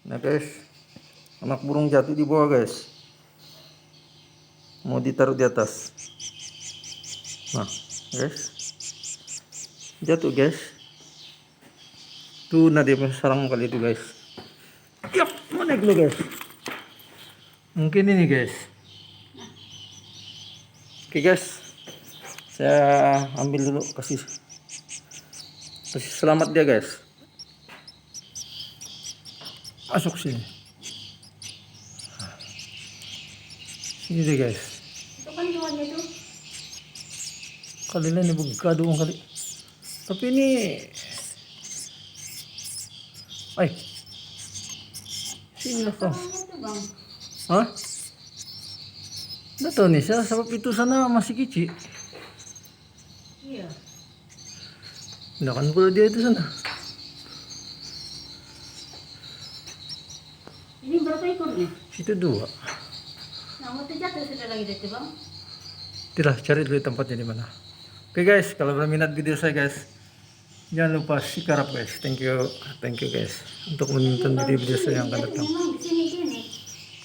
Nah guys, anak burung jatuh di bawah guys. Mau ditaruh di atas. Nah guys, jatuh guys. Tuh nah dia sarang kali itu guys. Yap, mau naik dulu guys. Mungkin ini guys. Oke guys, saya ambil dulu kasih selamat dia guys. Masuk sini. Sini deh guys. Itu kan tuannya tuh. Kali ini begadung kali. Tapi ini, ay, sini lah kau. Tuannya tuh bang. Hah? Nggak tahu nih, saya sebab itu sana masih kecil. Iya. Nggak kan pula dia itu sana. Ini berapa ekor nih? Situ 2. Nah, mau jatuh sudah lagi deh bang. Tidak, cari dulu tempatnya di mana. Oke guys, kalau berminat video saya guys, jangan lupa subscribe guys. Thank you guys untuk menonton video-video saya yang akan datang. Memang di sini